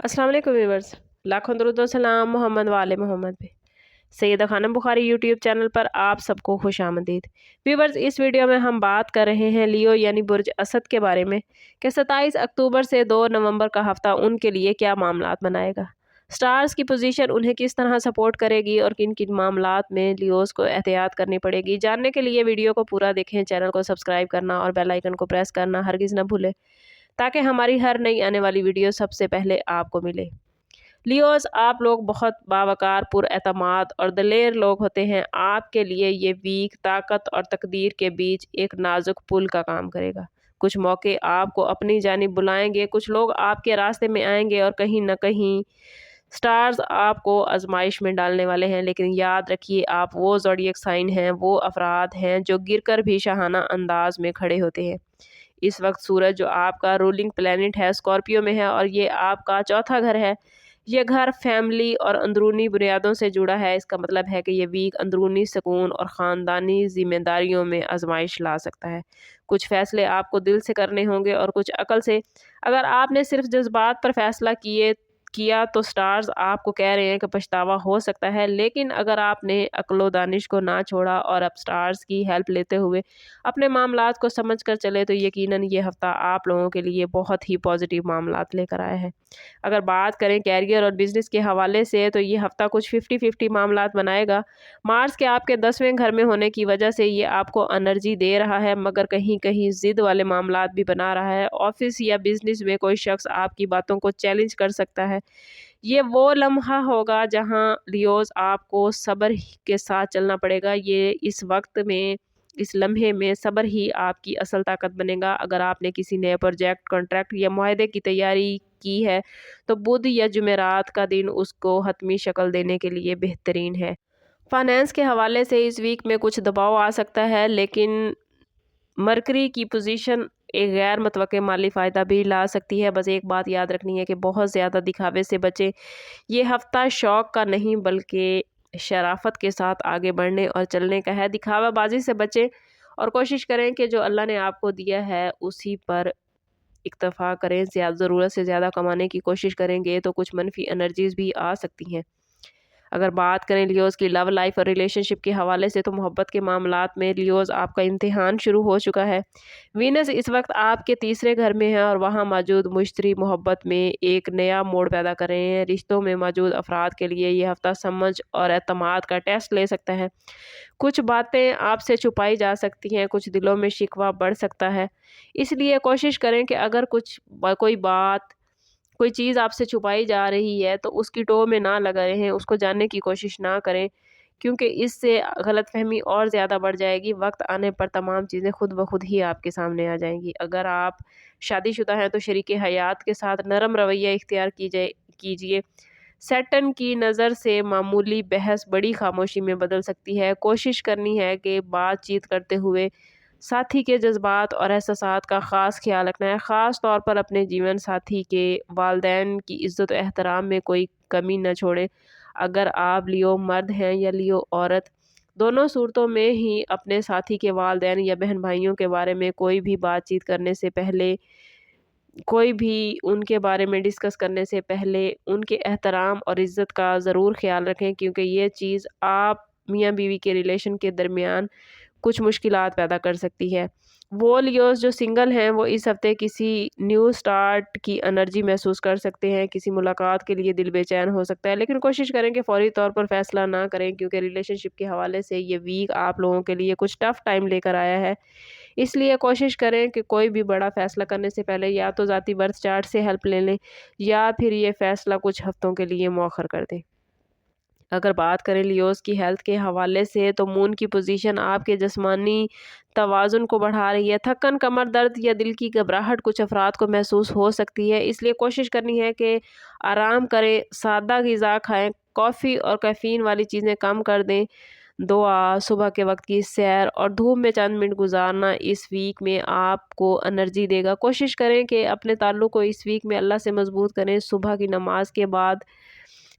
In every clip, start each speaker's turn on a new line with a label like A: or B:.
A: अस्सलाम वालेकुम व्यूवर्स। लाखों दरूद व सलाम मोहम्मद वाले मोहम्मद पे। सैयदा खानम बुखारी यूट्यूब चैनल पर आप सबको खुश आमदीद। व्यूवर्स, इस वीडियो में हम बात कर रहे हैं लियो यानी बुर्ज असद के बारे में कि 27 अक्टूबर से 2 नवंबर का हफ्ता उनके लिए क्या मामलात बनाएगा। स्टार्स की पोजीशन उन्हें किस तरह सपोर्ट करेगी और किन किन मामलात में लियोस को एहतियात करनी पड़ेगी। जानने के लिए वीडियो को पूरा देखें, चैनल को सब्सक्राइब करना और बेल आइकन को प्रेस करना हरगिज़ न भूलें ताकि हमारी हर नई आने वाली वीडियो सबसे पहले आपको मिले। लियोस, आप लोग बहुत बावकार, पुरएतमाद और दलेर लोग होते हैं। आपके लिए ये वीक ताकत और तकदीर के बीच एक नाजुक पुल का काम करेगा। कुछ मौके आपको अपनी जानिब बुलाएंगे, कुछ लोग आपके रास्ते में आएंगे और कहीं न कहीं स्टार्स आपको आजमाइश में डालने वाले हैं। लेकिन याद रखिए, आप वो ज़ोडिएक साइन हैं, वो अफराद हैं जो गिरकर भी शाहाना अंदाज में खड़े होते हैं। इस वक्त सूरज जो आपका रूलिंग प्लैनेट है स्कॉर्पियो में है और ये आपका चौथा घर है। ये घर फैमिली और अंदरूनी बुनियादों से जुड़ा है। इसका मतलब है कि ये वीक अंदरूनी सुकून और ख़ानदानी ज़िम्मेदारियों में आजमाइश ला सकता है। कुछ फ़ैसले आपको दिल से करने होंगे और कुछ अकल से। अगर आपने सिर्फ जज्बात पर फैसला किया तो स्टार्स आपको कह रहे हैं कि पछतावा हो सकता है। लेकिन अगर आपने अक्लो दानिश को ना छोड़ा और अब स्टार्स की हेल्प लेते हुए अपने मामलात को समझ कर चले तो यकीनन ये हफ़्ता आप लोगों के लिए बहुत ही पॉजिटिव मामलात लेकर आया है। अगर बात करें कैरियर और बिजनेस के हवाले से तो ये हफ़्ता कुछ 50-50 मामलात बनाएगा। मार्स के आपके 10वें घर में होने की वजह से ये आपको एनर्जी दे रहा है, मगर कहीं कहीं ज़िद वाले मामलात भी बना रहा है। ऑफिस या बिजनेस में कोई शख्स आपकी बातों को चैलेंज कर सकता है। ये वो लम्हा होगा जहां लियोज आपको सब्र के साथ चलना पड़ेगा। ये इस लम्हे में सब्र ही आपकी असल ताकत बनेगा। अगर आपने किसी नए प्रोजेक्ट, कॉन्ट्रैक्ट या मुआहदे की तैयारी की है तो बुध या जुमेरात का दिन उसको हतमी शक्ल देने के लिए बेहतरीन है। फाइनेंस के हवाले से इस वीक में कुछ दबाव आ सकता है, लेकिन मरकरी की पोजीशन एक गैर मुतवक्के माली फ़ायदा भी ला सकती है। बस एक बात याद रखनी है कि बहुत ज़्यादा दिखावे से बचें। ये हफ़्ता शौक का नहीं बल्कि शराफत के साथ आगे बढ़ने और चलने का है। दिखावाबाजी से बचें और कोशिश करें कि जो अल्लाह ने आपको दिया है उसी पर इक्तफ़ा करें। ज़रूरत से ज़्यादा कमाने की कोशिश करेंगे तो कुछ मनफी एनर्जीज़ भी आ सकती हैं। अगर बात करें लियोज़ की लव लाइफ और रिलेशनशिप के हवाले से तो मोहब्बत के मामलात में लियोज़ आपका इम्तिहान शुरू हो चुका है। वीनस इस वक्त आपके तीसरे घर में है और वहाँ मौजूद मुश्तरी मोहब्बत में एक नया मोड़ पैदा कर रहे हैं। रिश्तों में मौजूद अफराद के लिए ये हफ्ता समझ और एतमाद का टेस्ट ले सकता है। कुछ बातें आपसे छुपाई जा सकती हैं, कुछ दिलों में शिकवा बढ़ सकता है। इसलिए कोशिश करें कि अगर कोई चीज़ आपसे छुपाई जा रही है तो उसकी टो में ना लगा रहें, उसको जानने की कोशिश ना करें, क्योंकि इससे गलतफहमी और ज़्यादा बढ़ जाएगी। वक्त आने पर तमाम चीज़ें खुद ब खुद ही आपके सामने आ जाएंगी। अगर आप शादीशुदा हैं तो शरीके हयात के साथ नरम रवैया इख्तियार कीजिए। सैटर्न की नज़र से मामूली बहस बड़ी खामोशी में बदल सकती है। कोशिश करनी है कि बातचीत करते हुए साथी के जज्बात और एहसासात का ख़ास ख्याल रखना है। ख़ास तौर पर अपने जीवन साथी के वालिदैन की इज़्ज़त और एहतराम में कोई कमी न छोड़ें। अगर आप लियो मर्द हैं या लियो औरत, दोनों सूरतों में ही अपने साथी के वालिदैन या बहन भाइयों के बारे में कोई भी उनके बारे में डिस्कस करने से पहले उनके एहतराम और इज़्ज़त का ज़रूर ख़्याल रखें, क्योंकि ये चीज़ आप मियाँ बीवी के रिलेशन के दरमियान कुछ मुश्किलात पैदा कर सकती है। वो लियोज़ जो सिंगल हैं वो इस हफ़्ते किसी न्यू स्टार्ट की एनर्जी महसूस कर सकते हैं। किसी मुलाकात के लिए दिल बेचैन हो सकता है, लेकिन कोशिश करें कि फ़ौरी तौर पर फ़ैसला ना करें, क्योंकि रिलेशनशिप के हवाले से ये वीक आप लोगों के लिए कुछ टफ़ टाइम लेकर आया है। इसलिए कोशिश करें कि कोई भी बड़ा फ़ैसला करने से पहले या तो ज़ाती बर्थ चार्ट से हेल्प ले लें या फिर ये फ़ैसला कुछ हफ़्तों के लिए मौखर कर दें। अगर बात करें लियोज़ की हेल्थ के हवाले से तो मून की पोजीशन आपके जिस्मानी तवाज़ुन को बढ़ा रही है। थकन, कमर दर्द या दिल की घबराहट कुछ अफराद को महसूस हो सकती है। इसलिए कोशिश करनी है कि आराम करें, सादा ग़िज़ा खाएं, कॉफ़ी और कैफ़ीन वाली चीज़ें कम कर दें। दुआ, सुबह के वक्त की सैर और धूप में चंद मिनट गुजारना इस वीक में आपको एनर्जी देगा। कोशिश करें कि अपने ताल्लुक़ को इस वीक में अल्लाह से मजबूत करें। सुबह की नमाज के बाद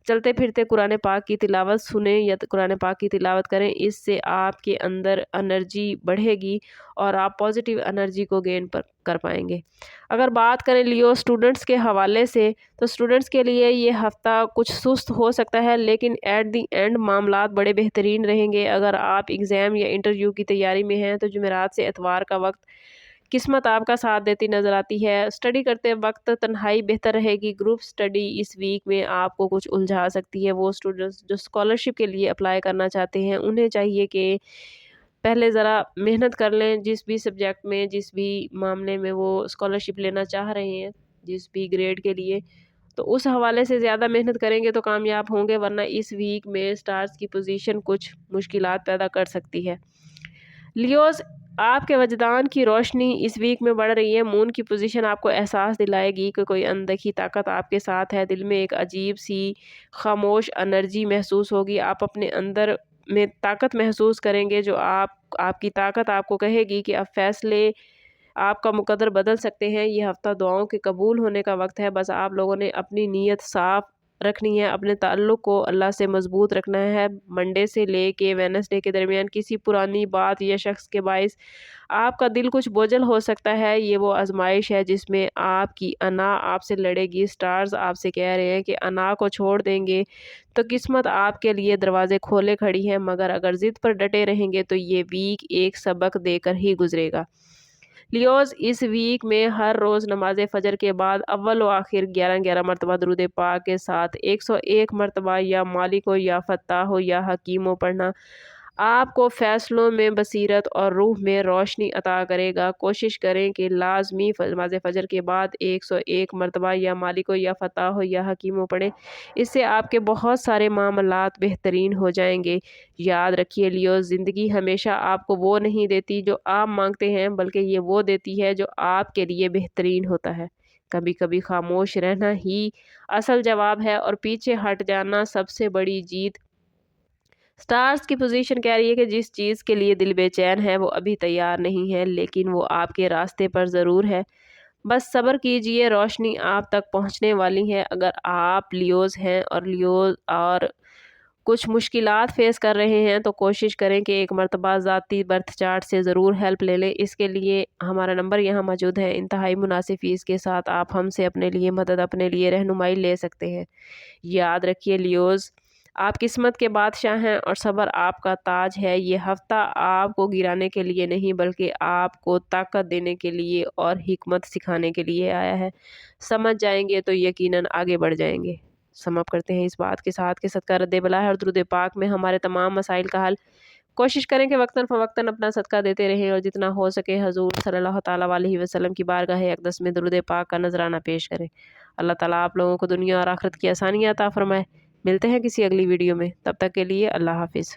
A: चलते फिरते कुरान पाक की तिलावत सुनें या कुरान पाक की तिलावत करें। इससे आपके अंदर एनर्जी बढ़ेगी और आप पॉजिटिव एनर्जी को गेन कर पाएंगे। अगर बात करें लियो स्टूडेंट्स के हवाले से, तो स्टूडेंट्स के लिए ये हफ़्ता कुछ सुस्त हो सकता है, लेकिन एट दी एंड मामलात बड़े बेहतरीन रहेंगे। अगर आप एग्ज़ाम या इंटरव्यू की तैयारी में हैं तो जुमेरात से एतवार का वक्त किस्मत आपका साथ देती नज़र आती है। स्टडी करते वक्त तन्हाई बेहतर रहेगी। ग्रुप स्टडी इस वीक में आपको कुछ उलझा सकती है। वो स्टूडेंट्स जो स्कॉलरशिप के लिए अप्लाई करना चाहते हैं, उन्हें चाहिए कि पहले ज़रा मेहनत कर लें। जिस भी सब्जेक्ट में, जिस भी मामले में वो स्कॉलरशिप लेना चाह रहे हैं, जिस भी ग्रेड के लिए, तो उस हवाले से ज़्यादा मेहनत करेंगे तो कामयाब होंगे, वरना इस वीक में स्टार्स की पोजीशन कुछ मुश्किलात पैदा कर सकती है। लियोस, आपके वजदान की रोशनी इस वीक में बढ़ रही है। मून की पोजीशन आपको एहसास दिलाएगी कि कोई अनदेखी ताकत आपके साथ है। दिल में एक अजीब सी खामोश एनर्जी महसूस होगी। आप अपने अंदर में ताकत महसूस करेंगे, जो आपकी ताकत आपको कहेगी कि अब फैसले आपका मुकद्दर बदल सकते हैं। ये हफ्ता दुआओं के कबूल होने का वक्त है। बस आप लोगों ने अपनी नीयत साफ रखनी है, अपने ताल्लुक़ को अल्लाह से मजबूत रखना है। मंडे से लेके वेडनेसडे के दरमियान किसी पुरानी बात या शख्स के बाइस आपका दिल कुछ बोझल हो सकता है। ये वो आजमाइश है जिसमें आपकी अना आपसे लड़ेगी। स्टार्स आपसे कह रहे हैं कि अना को छोड़ देंगे तो किस्मत आपके लिए दरवाजे खोले खड़ी है, मगर अगर ज़िद पर डटे रहेंगे तो ये वीक एक सबक देकर ही गुजरेगा। लियोज़, इस वीक में हर रोज़ नमाज फ़जर के बाद अव्वल व आखिर 11-11 मरतबा दुरूद पाक के साथ 101 मरतबा या मालिको या फ़त्ताहो या हकीमो पढ़ना आपको फ़ैसलों में बसीरत और रूह में रोशनी अता करेगा। कोशिश करें कि लाज़मी नमाज फ़जर के बाद 101 मरतबा या मालिको या फ़त्ताहो या हकीमो पढ़ें। इससे आपके बहुत सारे मामलात बेहतरीन हो जाएंगे। याद रखिए लियो, ज़िंदगी हमेशा आपको वो नहीं देती जो आप मांगते हैं, बल्कि ये वो देती है जो आपके लिए बेहतरीन होता है। कभी कभी खामोश रहना ही असल जवाब है और पीछे हट जाना सबसे बड़ी जीत। स्टार्स की पोजीशन कह रही है कि जिस चीज़ के लिए दिल बेचैन है वो अभी तैयार नहीं है, लेकिन वो आपके रास्ते पर ज़रूर है। बस सब्र कीजिए, रोशनी आप तक पहुंचने वाली है। अगर आप लियोज़ हैं और कुछ मुश्किलात फेस कर रहे हैं तो कोशिश करें कि एक मरतबा ज़ाती बर्थ चार्ट से ज़रूर हेल्प ले लें। इसके लिए हमारा नंबर यहाँ मौजूद है। इंतहाई मुनासिब फ़ीस के साथ आप हमसे अपने लिए मदद, अपने लिए रहनुमाई ले सकते हैं। याद रखिए लियोज़, आप किस्मत के बादशाह हैं और सब्र आपका ताज है। ये हफ्ता आपको गिराने के लिए नहीं, बल्कि आपको ताकत देने के लिए और हिकमत सिखाने के लिए आया है। समझ जाएंगे तो यकीनन आगे बढ़ जाएंगे। समाप्त करते हैं इस बात के साथ कि सदका रद्द बला है और दुरूद पाक में हमारे तमाम मसाइल का हल। कोशिश करें कि वक्तन फ़वक्तन अपना सदका देते रहें और जितना हो सके हजूर सल्लल्लाहु ताला अलैहि वसल्लम की बारगाह अक़दस में दुरूद पाक का नजराना पेश करें। अल्लाह ताला आप लोगों को दुनिया और आखिरत की आसानियाँ अता फरमाए। मिलते हैं किसी अगली वीडियो में, तब तक के लिए अल्लाह हाफिज़।